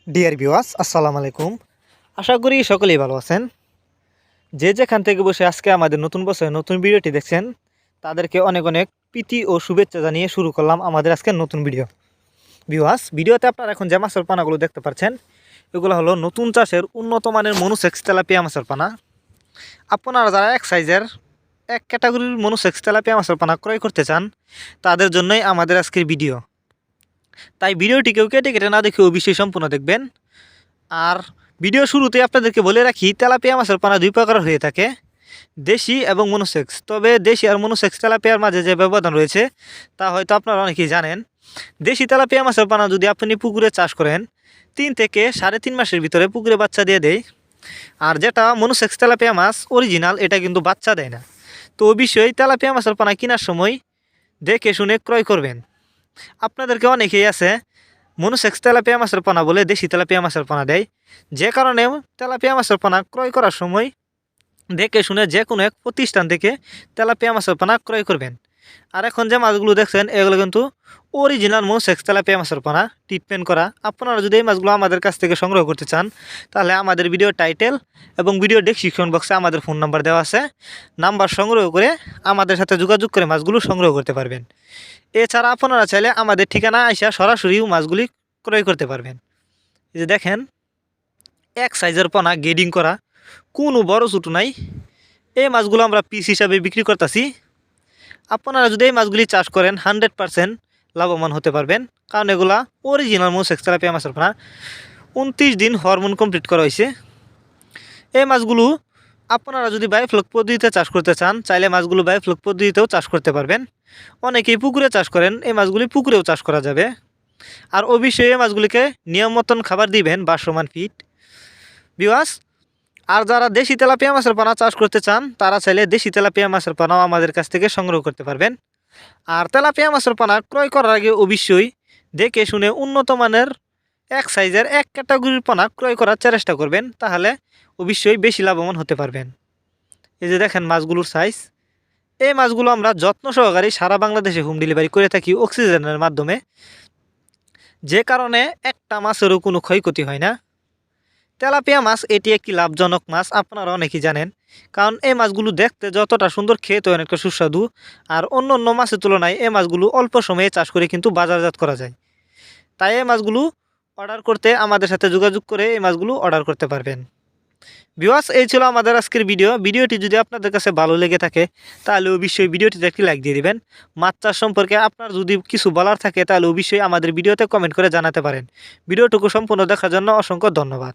Dear viewers, আসসালামু আলাইকুম। আশা করি সকলেই ভালো আছেন। যে যেখান থেকে বসে আজকে আমাদের নতুন বছরের নতুন ভিডিওটি দেখছেন তাদেরকে অনেক অনেক প্রীতি ও শুভেচ্ছা জানিয়ে শুরু করলাম আমাদের আজকের নতুন ভিডিও। ভিউয়ার্স, ভিডিওতে আপনারা এখন যে মাছের পানাগুলো দেখতে পাচ্ছেন এগুলো হলো নতুন চাষের উন্নত মানের মনোসেক্স তেলাপিয়া মাছের পানা। আপনারা যারা এক সাইজের এক ক্যাটাগরির মনোসেক্স তেলাপিয়া মাছের পানা ক্রয় করতে চান তাদের জন্যই আমাদের আজকের ভিডিও। তাই ভিডিওটি কেউ কেটে কেটে না দেখে অবশ্যই সম্পূর্ণ দেখবেন। আর ভিডিও শুরুতে আপনাদেরকে বলে রাখি, তেলাপিয়া মাছের পানা দুই প্রকার হয়ে থাকে, দেশি এবং মনোসেক্স। তবে দেশি আর মনোসেক্স তেলাপিয়ার মাঝে যে ব্যবধান রয়েছে তা হয়তো আপনারা অনেকেই জানেন। দেশি তেলাপিয়া মাছের পানা যদি আপনি পুকুরে চাষ করেন 3 থেকে 3.5 মাসের ভিতরে পুকুরে বাচ্চা দিয়ে দেয়। আর যেটা মনোসেক্স তেলাপিয়া মাছ অরিজিনাল, এটা কিন্তু বাচ্চা দেয় না। তো অবশ্যই তেলাপিয়া মাছের পানা কেনার সময় দেখে শুনে ক্রয় করবেন। আপনাদেরকে অনেকেই আছে মনোসেক্স তেলাপিয়া মাছের পোনা বলে দেশি তেলাপিয়া মাছের পোনা দেয়, যে কারণে তেলাপিয়া মাছের পোনা ক্রয় করার সময় দেখে শুনে যে কোনো এক প্রতিষ্ঠান থেকে তেলাপিয়া মাছের পোনা ক্রয় করবেন। আর এখন যে মাছগুলো দেখছেন এগুলো কিন্তু অরিজিনাল মনোসেক্স তেলাপিয়া মাছের পোনা ট্রিটমেন্ট করা। আপনারা যদি এই মাছগুলো আমাদের কাছ থেকে সংগ্রহ করতে চান তাহলে আমাদের ভিডিও টাইটেল এবং ভিডিও ডেসক্রিপশন বক্সে আমাদের ফোন নাম্বার দেওয়া আছে, নাম্বার সংগ্রহ করে আমাদের সাথে যোগাযোগ করে মাছগুলো সংগ্রহ করতে পারবেন। এছাড়া আপনারা চাইলে আমাদের ঠিকানা আইসা সরাসরি মাছগুলি ক্রয় করতে পারবেন। এই যে দেখেন, এক সাইজের পোনা গেডিং করা, কোনো বড় ছোটো নাই। এই মাছগুলো আমরা পিস হিসাবে বিক্রি করতেছি। আপনারা যদি এই মাছগুলি চাষ করেন 100% লাভবান হতে পারবেন, কারণ এগুলা অরিজিনাল মনোসেক্স তেলাপিয়া মাছের পোনা। 29 দিন হরমোন কমপ্লিট করা হয়েছে। এই মাছগুলো আপনারা যদি বায়োফ্লক পদ্ধতিতে চাষ করতে চান চাইলে মাছগুলো বায়োফ্লক পদ্ধতিতেও চাষ করতে পারবেন। অনেকেই পুকুরে চাষ করেন, এই মাছগুলি পুকুরেও চাষ করা যাবে। আর অবশ্যই এই মাছগুলিকে নিয়ম মতন খাবার দিবেন বাসমান ফিট। ভিউয়ার্স, আর যারা দেশি তেলাপিয়া মাছের পোনা চাষ করতে চান তারা চাইলে দেশি তেলাপিয়া মাছের পোনাও আমাদের কাছ থেকে সংগ্রহ করতে পারবেন। আর তেলাপিয়া মাছের পোনা ক্রয় করার আগে অবশ্যই দেখে শুনে উন্নত মানের এক সাইজের এক ক্যাটাগরির পোনা ক্রয় করার চেষ্টা করবেন, তাহলে অবশ্যই বেশি লাভবান হতে পারবেন। এই যে দেখেন মাছগুলোর সাইজ। এই মাছগুলো আমরা যত্ন সহকারে সারা বাংলাদেশে হোম ডেলিভারি করে থাকি অক্সিজেনের মাধ্যমে, যে কারণে একটা মাছেরও কোনো ক্ষয়ক্ষতি হয় না। তেলাপিয়া মাছ এটি একটি লাভজনক মাছ, আপনারা অনেকেই জানেন, কারণ এই মাছগুলো দেখতে যতটা সুন্দর খেতে অনেকটা সুস্বাদু। আর অন্য অন্য মাছের তুলনায় এই মাছগুলো অল্প সময়ে চাষ করে কিন্তু বাজারজাত করা যায়। তাই এই মাছগুলো অর্ডার করতে আমাদের সাথে যোগাযোগ করে এই মাছগুলো অর্ডার করতে পারবেন। ভিউয়ার্স, এই ছিল আমাদের আজকের ভিডিওটি যদি আপনাদের কাছে ভালো লেগে থাকে তাহলে অবশ্যই ভিডিওটিতে একটি লাইক দিয়ে দিবেন। মাছ চাষ সম্পর্কে আপনার যদি কিছু বলার থাকে তাহলে অবশ্যই আমাদের ভিডিওতে কমেন্ট করে জানাতে পারেন। ভিডিওটুকু সম্পূর্ণ দেখার জন্য অসংখ্য ধন্যবাদ।